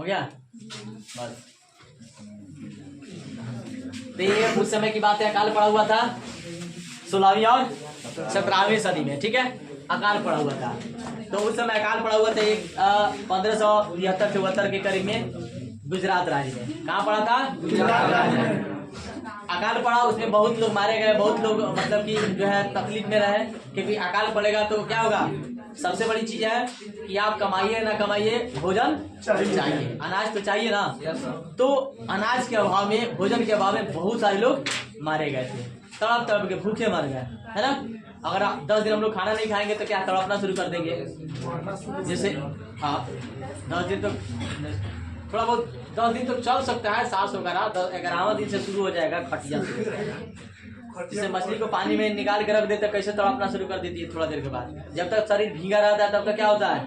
हो गया बस। तो ये उस समय की बात है, अकाल पड़ा हुआ था 16वीं और 17वीं सदी में, ठीक है, अकाल पड़ा हुआ था। तो उस समय अकाल पड़ा हुआ था 1573-74 के करीब में गुजरात राज्य में। कहाँ पड़ा था? गुजरात राज्य में अकाल पड़ा। उसमें बहुत लोग मारे गए, बहुत लोग मतलब कि जो है तकलीफ में रहे, क्योंकि अकाल पड़ेगा तो क्या होगा। सबसे बड़ी चीज है कि आप कमाइए ना कमाइए, भोजन चाहिए, अनाज तो चाहिए ना। तो अनाज के अभाव में, भोजन के अभाव में बहुत सारे लोग मारे गए थे, तड़प तड़प के भूखे मर गए, है ना। अगर 10 दिन हम लोग खाना नहीं खाएंगे तो क्या तड़पना शुरू कर देंगे। जैसे हाँ 10 दिन तो थोड़ा बहुत 10 दिन तो चल सकता है, सांस वगैरह 11वां दिन से शुरू हो जाएगा खटिया से। जैसे मछली को पानी में निकाल के रख देते कैसे तड़पना शुरू कर देती है थोड़ा देर के बाद। जब तक शरीर भीगा रहता है तब तक क्या होता है,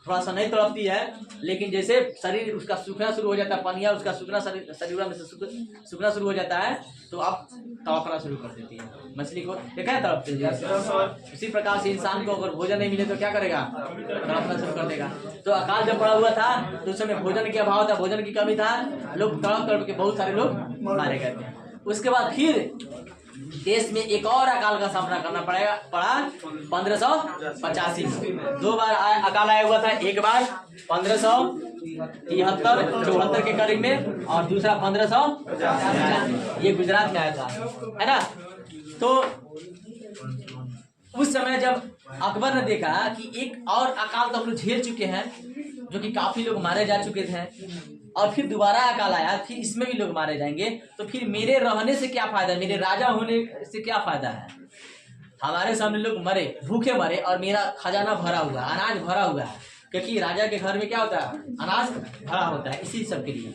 थोड़ा सा नहीं तड़पती है, लेकिन जैसे शरीर उसका सूखना शुरू हो जाता है, पनिया उसका सूखना शरीर में से सूखना शुरू हो जाता है, तो अब तड़पना शुरू कर देती है मछली को। देखा है तड़पते हैं। उसी प्रकार से इंसान को अगर भोजन नहीं मिले तो क्या करेगा, तड़पना शुरू कर देगा। तो अकाल जब पड़ा हुआ था तो उस समय भोजन के अभाव था, भोजन की कमी था, लोग तड़प तड़प के बहुत सारे लोग मारे गए थे। उसके बाद फिर देश में एक और अकाल का सामना करना पड़ा 1585 में। 2 बार अकाल आया हुआ था, एक बार 1573-74 के करीब में और दूसरा 1585 ये गुजरात में आया था, है ना। तो उस समय जब अकबर ने देखा कि एक और अकाल तो हम लोग झेल चुके हैं, जो कि काफी लोग मारे जा चुके थे, और फिर दोबारा अकाल आया, फिर इसमें भी लोग मारे जाएंगे, तो फिर मेरे रहने से क्या फायदा है, मेरे राजा होने से क्या फायदा है। हमारे सामने लोग मरे, भूखे मरे, और मेरा खजाना भरा हुआ, अनाज भरा हुआ है, क्योंकि राजा के घर में क्या होता है, अनाज भरा होता है। इसी सब के लिए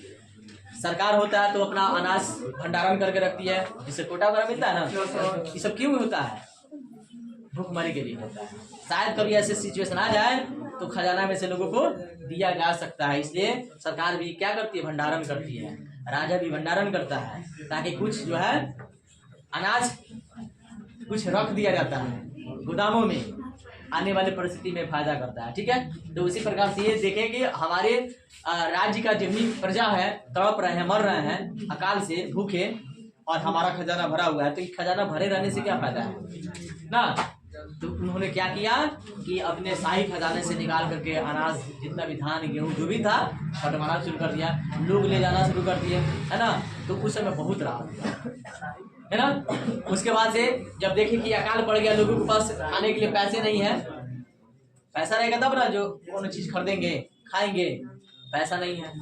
सरकार होता है तो अपना अनाज भंडारण करके रखती है, जिससे कोटा वगैरह मिलता है ना। ये सब क्यों होता है, भूखमरी के लिए होता है। शायद कभी ऐसे सिचुएशन आ जाए तो खजाना में से लोगों को दिया जा सकता है, इसलिए सरकार भी क्या करती है, भंडारण करती है, राजा भी भंडारण करता है, ताकि कुछ जो है अनाज कुछ रख दिया जाता है गोदामों में, आने वाले परिस्थिति में फायदा करता है, ठीक है। तो उसी प्रकार से ये देखें कि हमारे राज्य का जो भी प्रजा है तड़प रहे हैं, मर रहे हैं अकाल से, भूखे, और हमारा खजाना भरा हुआ है। तो खजाना भरे रहने से क्या फायदा है ना। तो उन्होंने क्या किया कि अपने शाही खजाने से निकाल करके अनाज, जितना भी धान गेहूं जो भी था, बंटवाना शुरू कर दिया, लोग ले जाना शुरू कर दिए, है ना। तो उस समय बहुत राहत है ना। उसके बाद से जब देखे कि अकाल पड़ गया, लोगों के पास खाने के लिए पैसे नहीं है, पैसा रहेगा तब ना जो कौन चीज खरीदेंगे खाएंगे, पैसा नहीं है,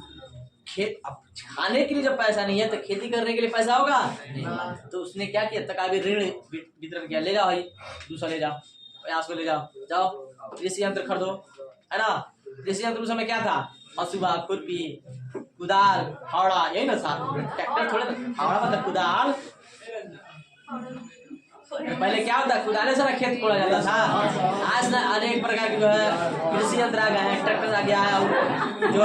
अब खाने के लिए जब पैसा नहीं है तो खेती करने के लिए पैसा होगा नहीं। तो उसने क्या किया, तकाबी ऋण वितरण किया, ले जाओ भाई 200 ले जाओ, 50 ले जाओ, जाओ कृषि यंत्र खरीदो, है ना। कृषि यंत्र उस समय क्या था, हसुआ, खुरपी, कुदाल, फावड़ा, यही ना साथ, ट्रैक्टर थोड़े, फावड़ा मतलब कुदाल। पहले क्या होता, कुदाले से ना खेत कोड़ा जाता था। आज ना अनेक प्रकार के जो है कृषि यंत्र आ गए हैं, ट्रैक्टर आ गया है, जो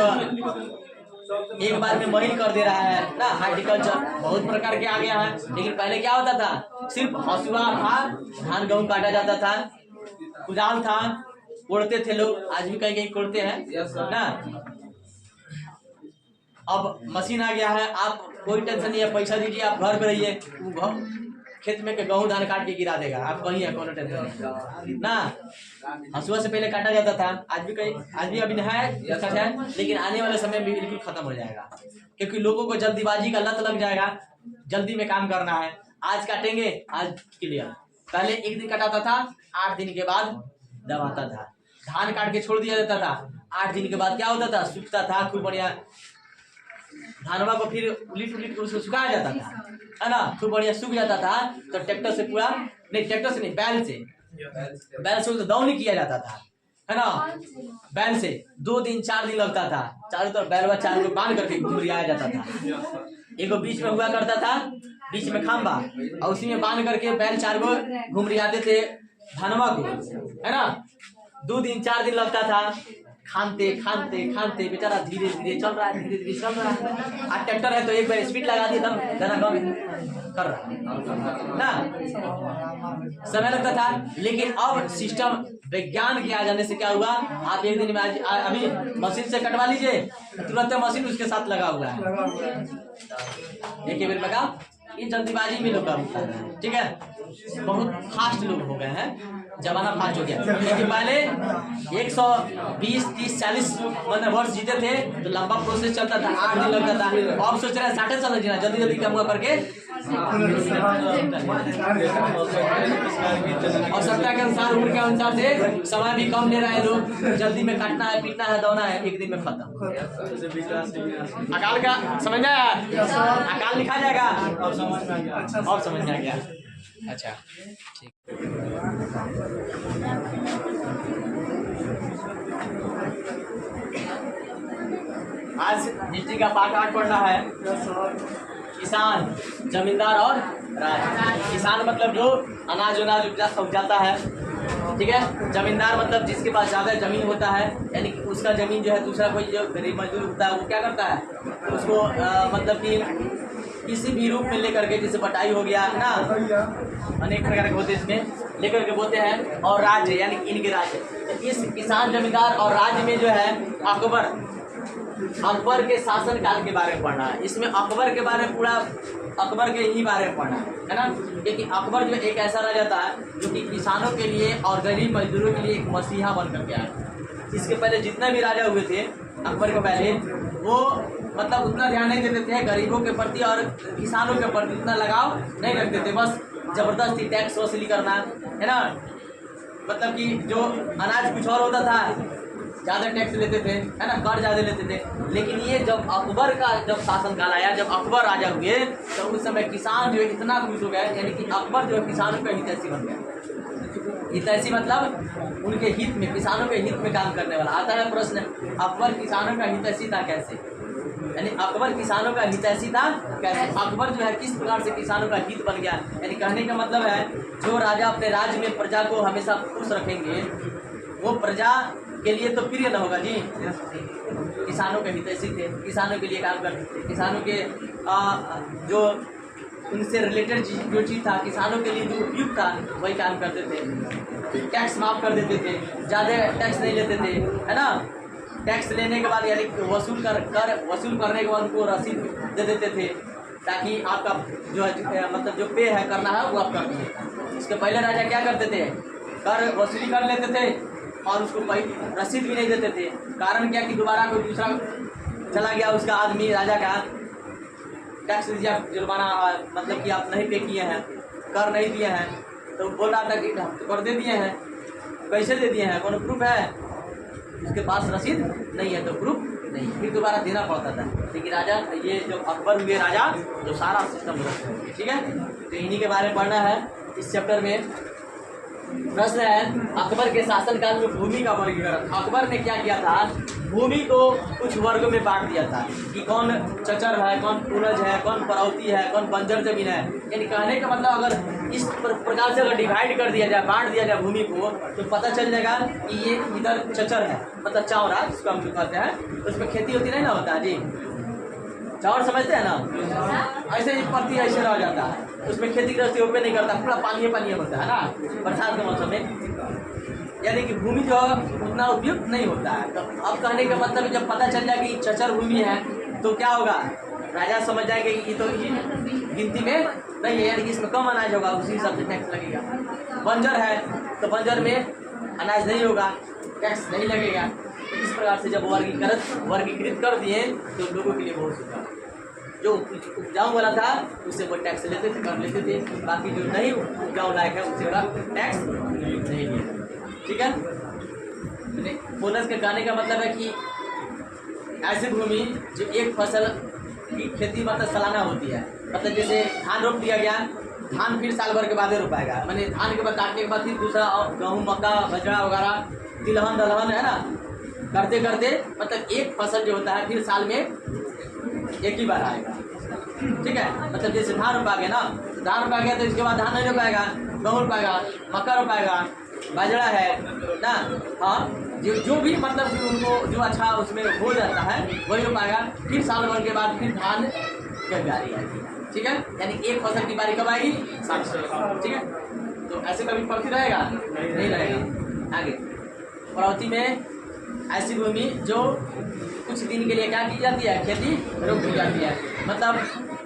एक बार में महीन कर दे रहा है ना, हार्टिकल्चर बहुत प्रकार के आ गया है। लेकिन पहले क्या होता था, सिर्फ हसुआ था, धान गेहूं काटा जाता था, कुदाल था, कोड़ते थे लोग, आज भी कहीं कहीं कोड़ते हैं ना। अब मशीन आ गया है, आप कोई टेंशन नहीं है, पैसा दीजिए, आप घर पे रहिए, वो खेत में गेहूं धान काट के गिरा देगा, आप कहीं है, कोनो टेंशन नहीं ना। हसुआ से पहले काटा जाता था, आज भी अभी है, लेकिन आने वाले समय में बिल्कुल खत्म हो जाएगा, क्योंकि लोगों को जल्दीबाजी का लत लग जाएगा, जल्दी में काम करना है, आज काटेंगे आज क्लियर। पहले एक दिन कटाता था, 8 दिन के बाद दबाता था, धान काट के छोड़ दिया जाता था, 8 दिन के बाद क्या होता था, सूखता था खूब बढ़िया, धानवा को फिर उलीट के उसको सुखाया जाता था, है ना, खूब बढ़िया सूख जाता था। तो ट्रैक्टर से पूरा नहीं, ट्रैक्टर से नहीं, बैल से उसे दौनी किया जाता था, है ना। बैल से 2 दिन 4 दिन लगता था, चारों तरफ बैलवा 4 को बांध करके घुमरियाया जाता था। एक बीच में हुआ करता था, बीच में खंबा, और उसी में बांध करके बैल 4 को घुमरियाते थे धानवा को, है ना। 2 दिन 4 दिन लगता था, खानते खानते खानते बेचारा धीरे धीरे चल रहा है, धीरे धीरे चल रहा है। आज ट्रैक्टर है तो एक बार स्पीड लगा दी, एकदम ज़्यादा कम कर रहा है ना, समय लगता था। लेकिन अब सिस्टम विज्ञान के आ जाने से क्या हुआ, आप एक दिन में अभी मशीन से कटवा लीजिए, तुरंत मशीन उसके साथ लगा हुआ है, एक बेर लगा। ये जल्दीबाजी में लोग होता है, ठीक है। बहुत फास्ट लोग हो गए हैं, जमाना फास्ट हो गया। क्योंकि पहले 120, 30, 40 मतलब वर्ष जीते थे तो लंबा प्रोसेस चलता था, 8 दिन लगता था। अब सोच रहे हैं 60 साल जीना, जल्दी जल्दी कम करके आवश्यकता के अनुसार, उम्र के अनुसार से समय भी कम ले रहे हैं लोग। जल्दी में काटना है, पीटना है, दौड़ना है, एक दिन में खत्म। अकाल का समझ में आया, अकाल लिखा जाएगा, अब समझ में आ गया। अच्छा ठीक। आज हिस्ट्री का पार्ट 8 पढ़ना है। किसान, जमींदार और राज। किसान मतलब जो अनाज उपजाता है, ठीक है। जमींदार मतलब जिसके पास ज़्यादा ज़मीन होता है, यानी कि उसका ज़मीन जो है दूसरा कोई जो गरीब मजदूर होता है वो क्या करता है, उसको मतलब कि किसी भी रूप में लेकर के, जैसे बटाई हो गया ना, अनेक प्रकार के होते हैं, इसमें लेकर के बोते हैं। और राज्य यानी कि इनके राज्य, तो इस किसान, जमींदार और राज्य में जो है अकबर के शासन काल के बारे में पढ़ना है। इसमें अकबर के बारे में पूरा अकबर के ही बारे में पढ़ना है ना। क्योंकि अकबर जो एक ऐसा राजा था जो कि किसानों के लिए और गरीब मजदूरों के लिए एक मसीहा बन करके आया। इसके पहले जितने भी राजा हुए थे अकबर के पहले, वो मतलब उतना ध्यान नहीं देते थे गरीबों के प्रति और किसानों के प्रति, उतना लगाव नहीं रखते थे। बस जबरदस्ती टैक्स वसूली करना, है ना। मतलब कि जो अनाज कुछ और होता था, ज़्यादा टैक्स लेते थे, है ना, कर ज़्यादा लेते थे। लेकिन ये जब अकबर का जब शासनकाल आया, जब अकबर राजा हुए, तो उस समय किसान जो है इतना खुश हो गए, यानी कि अकबर जो है किसानों का हितैषी बन गया। हितैषी मतलब उनके हित में, किसानों के हित में काम करने वाला। आता है प्रश्न, अकबर किसानों का हितैषी था कैसे, यानी अकबर किसानों का हितैषी था कैसे। अकबर जो है किस प्रकार से किसानों का हित बन गया, यानी कहने का मतलब है जो राजा अपने राज्य में प्रजा को हमेशा खुश रखेंगे, वो प्रजा के लिए तो प्रिय न होगा जी। किसानों के हितैषी थे, किसानों के लिए काम करते थे, किसानों के जो उनसे रिलेटेड जो चीज़ था, किसानों के लिए जो उपयुक्त था वही काम करते थे। टैक्स माफ़ कर देते थे, ज़्यादा टैक्स नहीं लेते थे, है ना। टैक्स लेने के बाद यानी वसूल करने के बाद उनको रसीद दे देते थे, ताकि आपका जो है मतलब जो पे है करना है वो आप कर दीजिए। इसके पहले राजा क्या करते थे, कर वसूली कर लेते थे और उसको रसीद भी नहीं देते थे। कारण क्या कि दोबारा कोई दूसरा चला गया, उसका आदमी राजा का टैक्स दीजिए, जुर्माना मतलब कि आप नहीं पे किए हैं, कर नहीं दिए हैं, तो बोल रहा था कि कर दे दिए हैं। कैसे दे दिए हैं, कौन प्रूफ है, उसके पास रसीद नहीं है तो प्रूफ नहीं, फिर दोबारा देना पड़ता था। लेकिन राजा ये जो अकबर हुए राजा, तो सारा सिस्टम रखते, ठीक है। तो इन्हीं के बारे में पढ़ना है इस चैप्टर में। प्रश्न है, अकबर के शासनकाल में भूमि का वर्गीकरण। अकबर ने क्या किया था, भूमि को कुछ वर्ग में बांट दिया था कि कौन चचर है, कौन पूरज है, कौन परौती है, कौन बंजर जमीन है। यानी कहने का मतलब अगर इस प्रकार से अगर डिवाइड कर दिया जाए, बांट दिया जाए भूमि को, तो पता चल जाएगा कि ये इधर चचर है, मतलब चावरा जिसको हम कहते हैं, तो उसमें खेती होती नहीं ना होता है जी। चावल समझते हैं ना, ऐसे ही पत्ती ऐसे रह जाता है, उसमें खेती गृहस्थी उपयोग नहीं करता, पूरा पानी होता है ना बरसात के मौसम में, यानी कि भूमि जो उतना उपयुक्त नहीं होता है। तो अब कहने का मतलब है जब पता चल जाए कि चचर भूमि है तो क्या होगा, राजा समझ जाएंगे कि ये तो गिनती में नहीं है, यानी कि इसमें कम अनाज होगा, उसी हिसाब से टैक्स लगेगा। बंजर है तो बंजर में अनाज नहीं होगा, टैक्स नहीं लगेगा। इस प्रकार से जब वर्गीकृत कर दिए तो लोगों के लिए बहुत सुविधा। जो उपजाऊ वाला था उससे वो टैक्स लेते थे, कर लेते थे, बाकी जो नहीं उपजाऊ लायक है उससे का टैक्स नहीं लिया, ठीक है। बोनस के कहने का मतलब है कि ऐसी भूमि जो एक फसल की खेती मतलब सालाना होती है, मतलब जैसे धान रोप दिया गया, धान फिर साल भर के बाद रोपाएगा, मैंने धान के बाद काटने के बाद फिर दूसरा गेहूँ, मक्का, बजरा वगैरह, तिलहन दलहन, है ना, करते करते मतलब एक फसल जो होता है फिर साल में एक ही बार आएगा, ठीक है। मतलब जैसे धान रोपा गया ना, तो धान रोपा गया तो इसके बाद धान नहीं रोपाएगा, गेहूँ रोपाएगा, मक्का रोपाएगा, बाजरा है ना, हाँ जो भी मतलब कि उनको जो अच्छा उसमें हो जाता है वही हो पाएगा। फिर साल भर के बाद फिर धान की बारी आएगी, ठीक है। यानी एक फसल की बारी कब आएगी? साल से, ठीक है। तो ऐसे कभी पक्षी रहेगा? नहीं रहेगा। आगे अमरावती में ऐसी भूमि जो कुछ दिन के लिए क्या की जाती है? खेती रोक दी जाती है। मतलब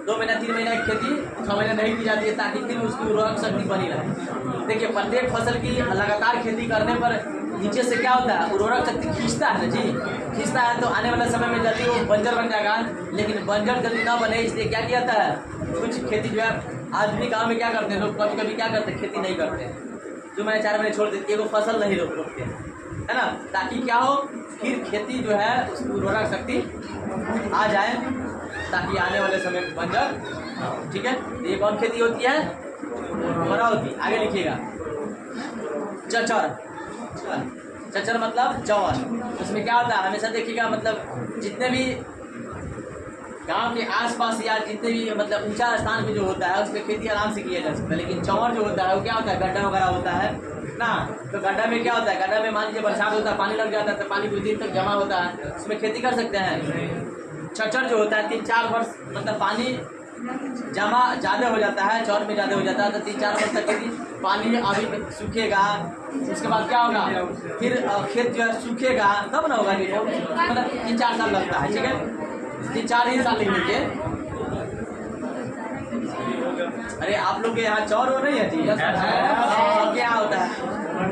2 महीना 3 महीना की खेती 6 महीना नहीं की जाती है, ताकि फिर उसकी उर्वरक शक्ति बनी रहे। देखिए प्रत्येक फसल की लगातार खेती करने पर नीचे से क्या होता है? उर्वरक शक्ति खींचता है जी, खींचता है। तो आने वाले समय में जल्दी वो बंजर बन जाएगा। लेकिन बंजर जल्दी ना बने इसलिए क्या किया जाता है? कुछ खेती जो है आधुनिक गाँव में क्या करते हैं लोग, कभी कभी क्या करते हैं? खेती नहीं करते हैं, जो मैं 4 महीने छोड़ देती है वो फसल नहीं रोकते हैं, है ना। ताकि क्या हो, फिर खेती जो है उसकी उर्वरक शक्ति आ जाए, ताकि आने वाले समय में बंजर, ठीक है। ये कौन खेती होती है? अमरावती। आगे लिखिएगा चचर। चचर मतलब जवन। उसमें क्या होता है? हमेशा देखिएगा मतलब जितने भी गांव के आसपास या जितने भी मतलब ऊंचा स्थान पे जो होता है उसमें खेती आराम से किया जा सकता है। लेकिन चंवर जो होता है वो क्या होता है? गड्ढा वगैरह होता है ना। तो गड्ढा में क्या होता है? गड्ढा में मान लीजिए बरसात होता है, पानी लग जाता है, तो पानी कुछ दिन तक जमा होता है, उसमें खेती कर सकते हैं। चचर जो होता है 3-4 वर्ष मतलब पानी जमा ज़्यादा हो जाता है, चौर में ज़्यादा हो जाता है, तो 3-4 वर्ष तक खेती पानी अभी सूखेगा। उसके बाद क्या होगा? फिर खेत जो है सूखेगा तब ना होगा। मतलब 3-4 साल लगता है, ठीक है। 3-4 ही साल लिख लीजिए। अरे आप लोग के यहाँ चौर हो नहीं है जी? सबके यहाँ होता है,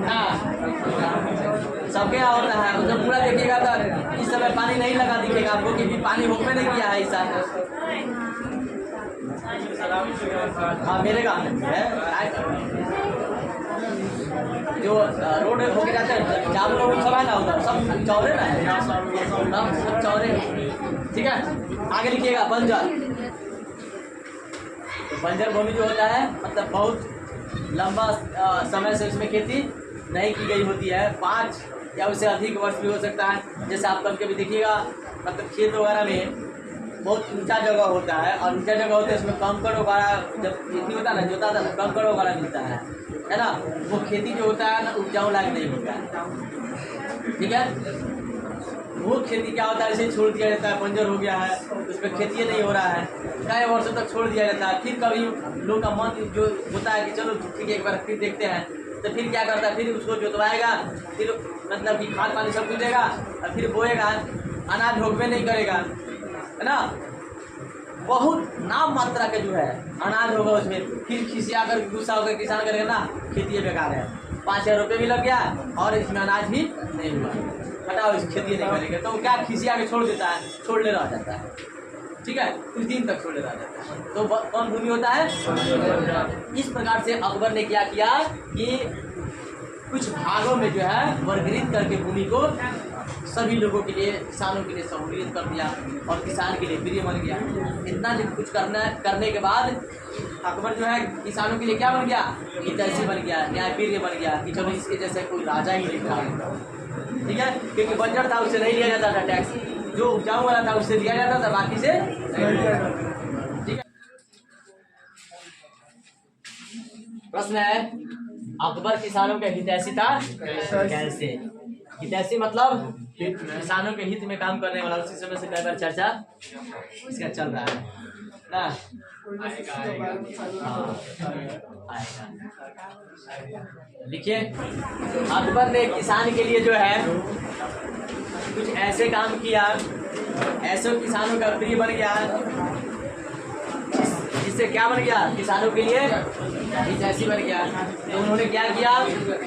हाँ सबके यहाँ होता है। मतलब पूरा देखिएगा तो इस समय पानी नहीं लगा दिखेगा आपको, क्योंकि पानी होकर नहीं किया है इस साल। हाँ मेरे गाँव में है जो रोड होके जाते हैं, चारों लोग सब है ना, उधर सब चौरे ना है, सब चौरे, ठीक है। आगे लिखिएगा बंजर। तो बंजर भूमि जो होता है मतलब बहुत लंबा समय से उसमें खेती नहीं की गई होती है, 5 या उससे अधिक वर्ष भी हो सकता है। जैसे आप कभी कभी देखिएगा मतलब खेत वगैरह में बहुत ऊंचा जगह होता है, और ऊंचा जगह होता है उसमें कंकड़ वगैरह जब खेती होता है ना, जोता था तो कंकड़ वगैरह मिलता है ना। वो खेती जो होता है ना उपजाऊ लायक नहीं होता है, ठीक है। वो खेती क्या होता है? इसे छोड़ दिया जाता है, बंजर हो गया है, उसमें खेती नहीं हो रहा है, कई वर्षों तक छोड़ दिया जाता है। फिर कभी लोग का मन जो होता है कि चलो ठीक है एक बार फिर देखते हैं, तो फिर क्या करता है? फिर उसको जोतवाएगा, फिर मतलब कि खाद पानी सब कुछ देगा, और फिर बोएगा, अनाज रोकबे नहीं करेगा, है ना। बहुत नाम मात्रा के जो है अनाज होगा उसमें। फिर खिसिया कर गुस्सा होकर किसान करेगा ना खेती बेकार है, 5,000 रुपये भी लग गया और इसमें अनाज भी नहीं हुआ, हटाओ इस खेती नहीं करेंगे। तो क्या खिसिया के छोड़ देता है, छोड़ने रह जाता है, ठीक है, कुछ दिन तक छोड़ने रह जाता है। तो कौन भूमि होता है? इस प्रकार से अकबर ने क्या किया कि कुछ भागों में जो है वर्गीकृत करके भूमि को सभी लोगों के लिए, किसानों के लिए सहूलियत कर दिया, और किसान के लिए प्रिय बन गया। इतना जब कुछ करने के बाद अकबर जो है किसानों के लिए क्या बन गया? हितैषी बन गया, न्यायप्रिय बन गया, कि चलो इसके जैसे कोई राजा ही नहीं था, ठीक है। क्योंकि बंजर था उससे नहीं लिया जाता था टैक्स, जो उपजाऊ वाला था उससे लिया जाता था, बाकी से नहीं लिया जाता था, ठीक है। प्रश्न है अकबर किसानों के हितैषी था कैसे? हितैषी मतलब किसानों के हित में काम करने वाला। उसी समय से कई बार चर्चा इसका चल रहा है ना। देखिए अकबर ने किसान के लिए जो है कुछ ऐसे काम किया, ऐसे किसानों का प्रिय बन गया, जिससे क्या बन गया? किसानों के लिए हितैषी बन गया। तो उन्होंने क्या किया?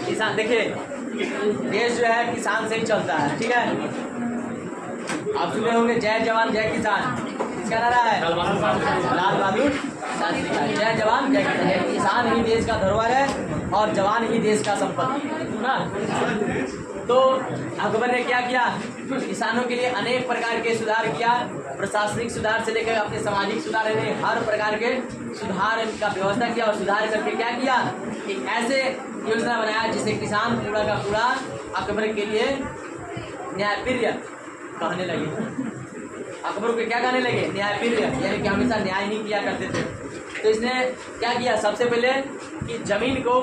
किसान, देखिए देश जो है किसान से ही चलता है, ठीक है। आप सुने होंगे जय जवान जय किसान, इसका नारा है लाल बहादुर शास्त्री का, जय जवान जय किसान। किसान ही देश का धरोहर है और जवान ही देश का संपत्ति ना। तो अकबर ने क्या किया? किसानों के लिए अनेक प्रकार के सुधार किया, प्रशासनिक सुधार से लेकर अपने सामाजिक सुधार, हर प्रकार के सुधार का व्यवस्था किया, और सुधार करके क्या किया? एक ऐसे योजना बनाया जिसे किसान पूरा का पूरा अकबर के लिए न्यायप्रिय कहने लगे। अकबर को क्या कहने लगे? न्यायप्रिय, यानी कि हमेशा न्याय नहीं किया करते थे। तो इसने क्या किया? सबसे पहले कि जमीन को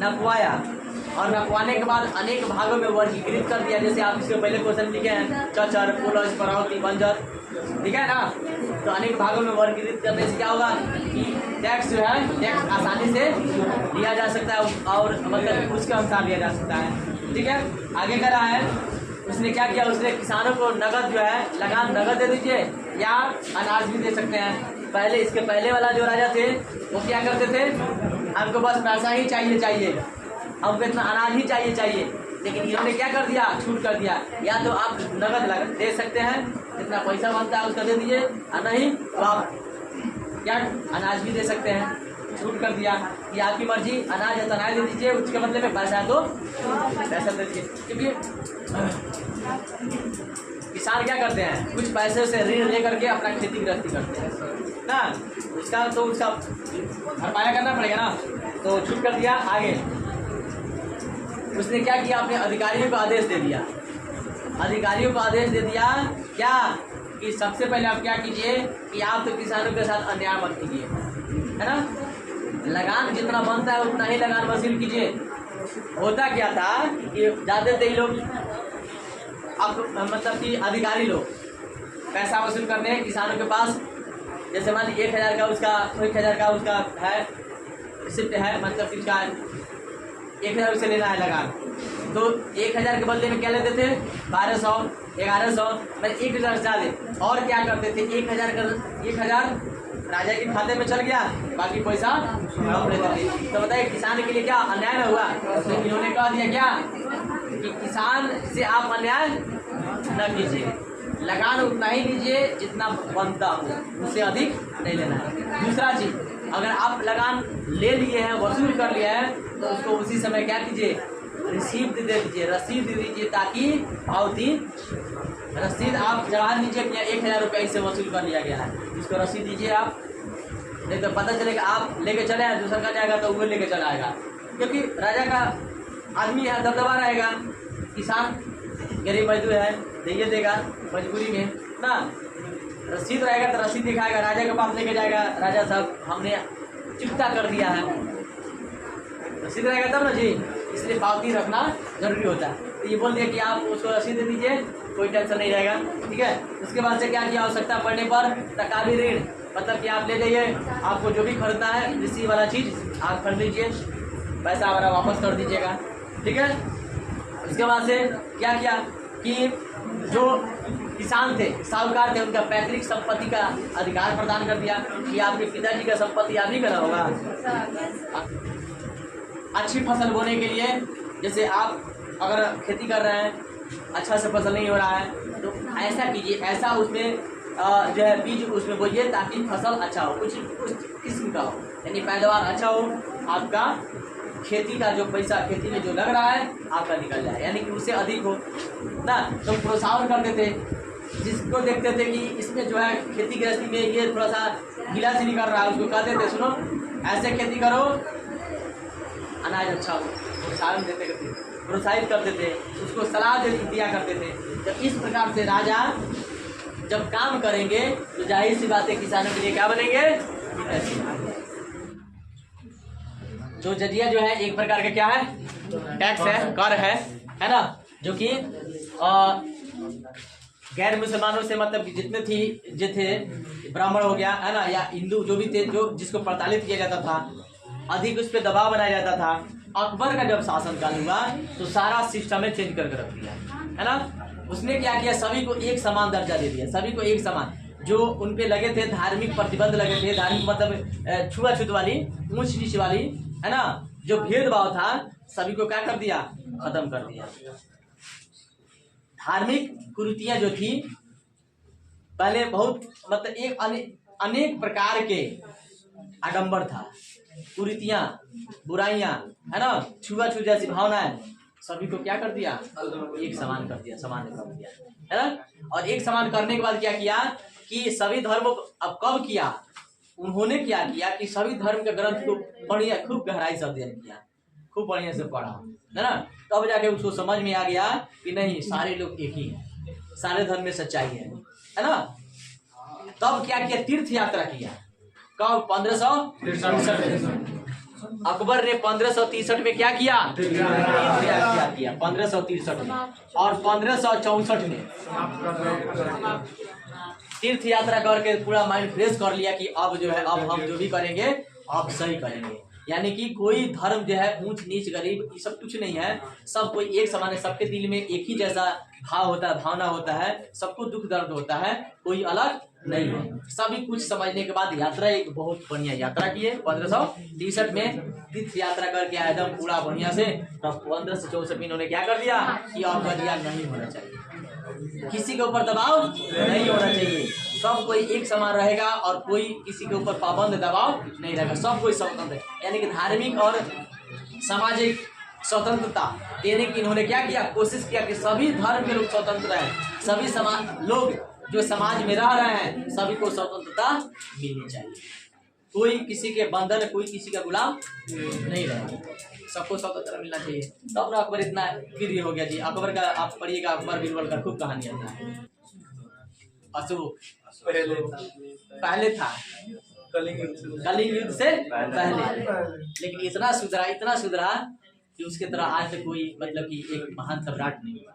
नपवाया और नपवाने के बाद अनेक भागों में वर्गीकृत कर दिया। जैसे आप इसके पहले क्वेश्चन लिखे हैं चचर, पुलस, परावती, बंजर, ठीक है ना। तो अनेक भागों में वर्गीकृत करने से क्या होगा कि टैक्स जो है टैक्स आसानी से लिया जा सकता है और मतलब उसके अनुसार लिया जा सकता है, ठीक है। आगे कर रहा है उसने क्या किया, उसने किसानों को नगद जो है लगान नगद दे दीजिए या अनाज भी दे सकते हैं। पहले इसके पहले वाला जो राजा थे वो क्या करते थे, हमको बस पैसा ही चाहिए, हमको इतना अनाज ही चाहिए। लेकिन इन्होंने क्या कर दिया, छूट कर दिया, या तो आप नगद दे सकते हैं, जितना पैसा बनता है उसका दे दीजिए, और नहीं तो आप क्या अनाज भी दे सकते हैं। छूट कर दिया कि आपकी मर्जी, अनाज है तो अनाज दे दीजिए, उसके बदले में पैसा तो पैसा दे दीजिए। क्योंकि किसान क्या करते हैं, कुछ पैसे से ऋण लेकर के अपना खेती गृहस्थी करते हैं ना, उसका भरपाया करना पड़ेगा ना, तो छूट कर दिया। आगे उसने क्या किया, अपने अधिकारियों को आदेश दे दिया, अधिकारियों को आदेश दे दिया क्या कि सबसे पहले आप क्या कीजिए कि आप तो किसानों के साथ अन्याय मत कीजिए, है ना। लगान जितना बनता है उतना ही लगान वसूल कीजिए। होता क्या था कि जाते थे लोग अब मतलब कि अधिकारी लोग पैसा वसूल करने किसानों के पास, जैसे मान लीजिए 1,000 का उसका है रिसिप्ट है, मतलब कि उसका 1,000 से लेना है लगान, तो 1,000 के बदले में क्या लेते थे 1200, 1100, मैं 1,000 ज़्यादा। और क्या करते थे, 1,000 राजा के खाते में चल गया, बाकी पैसा हम लेते थे। तो बताइए किसान के लिए क्या अन्याय न हुआ। तो इन्होंने कह दिया क्या कि किसान से आप अन्याय न कीजिए, लगान उतना ही लीजिए जितना बनता हो, उससे अधिक नहीं लेना है। दूसरा चीज, अगर आप लगान ले लिए हैं, वसूल कर लिया है, तो उसको उसी समय क्या कीजिए, रिसीप्ट दे दीजिए, रसीद दे दीजिए, ताकि पावती रसीद आप चढ़ा दीजिए कि 1,000 रुपये इससे वसूल कर लिया गया है, इसको रसीद दीजिए आप। नहीं तो पता चलेगा आप लेके चले आए, दूसरा का जाएगा तो वो लेके चला आएगा, क्योंकि राजा का आदमी है, दबदबा रहेगा। किसान गरीब मजदूर है, दे देगा मजबूरी में ना, रसीद रहेगा तो रसीद दिखाएगा, राजा के पास लेके जाएगा, राजा साहब हमने चुकता कर दिया है, रसीद रहेगा तब ना जी, इसलिए पावती रखना जरूरी होता है। तो ये बोल दिया कि आप उसको रसीद दे दीजिए, कोई टेंशन नहीं रहेगा, ठीक है। उसके बाद से क्या किया, आवश्यकता पड़ने पर तकाबी ऋण, मतलब कि आप ले जाइए, आपको जो भी खरीदना है कृषि वाला चीज़ आप खरीद लीजिए, पैसा हमारा वापस कर दीजिएगा, ठीक है। उसके बाद से क्या किया कि जो किसान थे, साहूकार थे, उनका पैतृक संपत्ति का अधिकार प्रदान कर दिया कि आपके पिताजी का संपत्ति आप ही करना होगा। अच्छी फसल बोने के लिए, जैसे आप अगर खेती कर रहे हैं, अच्छा से फसल नहीं हो रहा है, तो ऐसा कीजिए, ऐसा उसमें जो है बीज उसमें बोइए ताकि फसल अच्छा हो, कुछ किस्म का हो, यानी पैदावार अच्छा हो, आपका खेती का जो पैसा खेती में जो लग रहा है आपका निकल जाए, यानी कि उससे अधिक हो ना। तो प्रोत्साहन करते थे, जिसको देखते थे कि इसमें जो है खेती गृहस्थी में ये थोड़ा सा गीला सी निकल रहा है, उसको कहते थे सुनो ऐसे खेती करो, अनाज अच्छा हो, प्रोत्साहन देते थे, प्रोत्साहित करते थे, उसको सलाह दिया करते थे। तो इस प्रकार से राजा जब काम करेंगे तो जाहिर सी बात है किसानों के लिए क्या बनेंगे, जो जजिया जो है एक प्रकार का क्या है, टैक्स है, कर है ना, जो कि गैर मुसलमानों से मतलब कि जितने थे ब्राह्मण हो गया है ना, या हिंदू जो भी थे, जो जिसको प्रताड़ित किया जाता था, अधिक उस पर दबाव बनाया जाता था। अकबर का जब शासनकाल हुआ तो सारा सिस्टम में चेंज करके रख दिया, है ना। उसने क्या किया, सभी को एक समान दर्जा दे दिया, सभी को एक समान, जो उन पे लगे थे धार्मिक प्रतिबंध लगे थे, धार्मिक मतलब छुआछूत वाली, ऊंच नीच वाली, है ना, जो भेदभाव था, सभी को क्या कर दिया, खत्म कर दिया। धार्मिक कुरीतियां जो थी पहले बहुत मतलब एक अनेक प्रकार के आडंबर था, कुरीतियां, बुराइयां, है ना, छुआछूत जैसी भावनाएं, सभी को क्या कर दिया, एक समान कर दिया, समान कर दिया, है ना। और एक समान करने के बाद क्या किया कि सभी धर्मों को, अब कब किया, उन्होंने क्या किया कि सभी धर्म के ग्रंथ को बढ़िया खूब गहराई से अध्ययन किया, खूब बढ़िया से पढ़ा, है ना। तब जाके उसको समझ में आ गया कि नहीं, सारे लोग एक ही हैं, सारे धर्म में सच्चाई है ना। तब क्या किया, तीर्थ यात्रा किया, कब 1563 अकबर ने 1563 में क्या किया? तीर्थयात्रा किया 1563 में, और 1564 में तीर्थ यात्रा करके पूरा माइंड फ्रेश कर लिया कि अब जो है अब हम जो भी करेंगे अब सही करेंगे। यानी कि कोई धर्म जो है ऊंच नीच गरीब ये सब कुछ नहीं है, सब कोई एक समान है, सबके दिल में एक ही जैसा भाव होता है, भावना होता है, सबको दुख दर्द होता है, कोई अलग नहीं है। सभी कुछ समझने के बाद यात्रा एक बहुत बढ़िया यात्रा की है। 1563 में तीर्थ यात्रा करके आया एकदम पूरा बढ़िया से। तब 1564 में इन्होंने क्या कर दिया कि अब जजिया नहीं होना चाहिए, किसी के ऊपर दबाव नहीं होना चाहिए, सब कोई एक समान रहेगा और कोई किसी के ऊपर पाबंद दबाव नहीं रहेगा, सब कोई स्वतंत्र है। यानी कि धार्मिक और सामाजिक स्वतंत्रता देने की इन्होंने क्या किया? कोशिश किया कि सभी धर्म के लोग स्वतंत्र हैं, सभी समाज लोग जो समाज में रह रहे हैं सभी को स्वतंत्रता मिलनी चाहिए, कोई किसी के बंधन, कोई किसी का गुलाम नहीं रहेगा, सबको स्वतंत्रता मिलना चाहिए। तब ना अकबर इतना प्रिय हो गया जी। अकबर का आप पढ़िएगा, अकबर बीरबल का खूब कहानी आता है। अशोक पहले था कलिंग युद्ध से पहले, लेकिन इतना सुधरा कि उसके तरह आज तक कोई मतलब कि एक महान सम्राट नहीं हुआ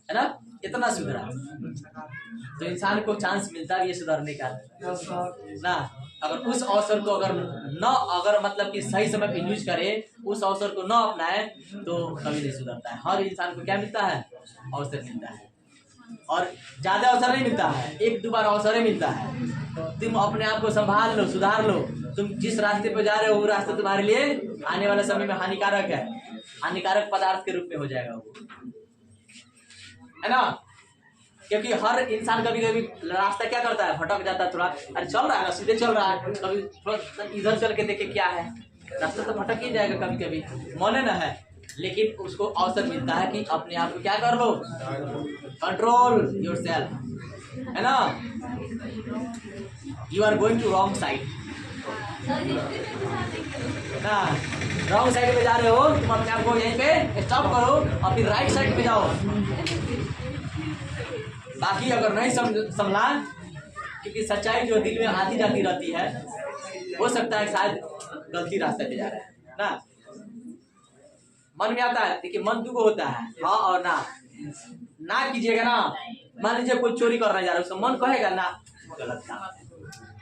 है ना, इतना सुधरा। तो इंसान को चांस मिलता भी है सुधरने का ना, अगर उस अवसर को अगर मतलब कि सही समय पे यूज करे, उस अवसर को न अपनाए तो कभी नहीं सुधरता है। हर इंसान को क्या मिलता है? अवसर मिलता है, और ज्यादा अवसर नहीं मिलता है, एक दो बार अवसर ही मिलता है। तुम अपने आप को संभाल लो, सुधार लो। तुम जिस रास्ते पे जा रहे हो वो रास्ता तुम्हारे लिए आने वाले समय में हानिकारक है, हानिकारक पदार्थ के रूप में हो जाएगा वो, है ना। क्योंकि हर इंसान कभी कभी रास्ता क्या करता है, भटक जाता है थोड़ा, अरे चल रहा है ना, सीधे चल रहा है, कभी थोड़ा इधर चल के देखे क्या है, रास्ता तो भटक ही जाएगा कभी कभी, माने ना है। लेकिन उसको अवसर मिलता है कि अपने आप को क्या कर लो, कंट्रोल योरसेल्फ, है ना। You are going to wrong side ना, रॉन्ग साइड पे जा रहे हो, तुम अपने आप को यहीं पे स्टॉप करो और फिर राइट साइड पे जाओ। बाकी अगर नहीं संभला, क्योंकि सच्चाई जो दिल में आती जाती रहती है, हो सकता है शायद गलती रास्ते पे जा रहा है ना। मन में आता है, देखिए मन दुगो होता है, हाँ और ना कीजिएगा ना। मान लीजिए कोई चोरी करने जा रहा है, उसका मन कहेगा ना, गलत काम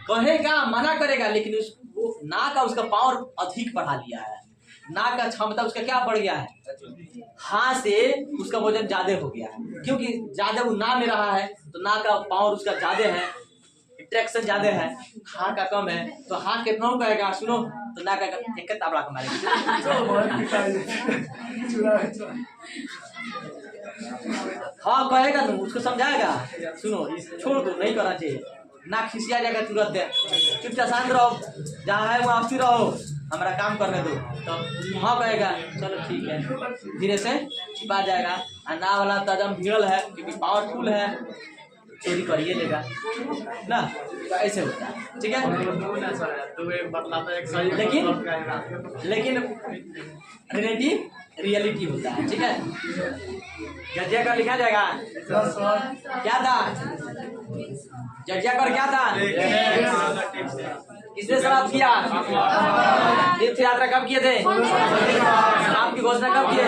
कहेगा, मना करेगा, लेकिन वो ना का उसका पावर अधिक बढ़ा लिया है, ना का क्षमता उसका क्या बढ़ गया है, हाँ से उसका वजन ज्यादा हो गया है, क्योंकि ज्यादा वो ना में रहा है तो ना का पावर उसका ज्यादा है, अट्रैक्शन ज्यादा है, हाँ का कम है। तो हाँ कितना कहेगा, सुनो तो ना का एक ताबड़ा का मारेगा, हाँ कहेगा तुम उसको समझाएगा, सुनो छोड़ दो, नहीं करना चाहिए, ना खिसिया जाएगा तुरंत, चुपचाप शांत रहो, जहाँ है वो आपसी रहो, हमारा काम करने दो। तो हाँ कहेगा, चलो ठीक है, धीरे से छिपा जाएगा। ना वाला तजम भिड़ल है, क्योंकि पावरफुल है, चोरी करिए लेगा ना, तो ऐसे होता है, ठीक है। लेकिन रियलिटी होता है, ठीक है। जजिया कर लिखा जाएगा, क्या था जजिया कर, क्या था, किसने शराब किया, तीर्थ यात्रा कब किए थे, शराब की घोषणा कब किए,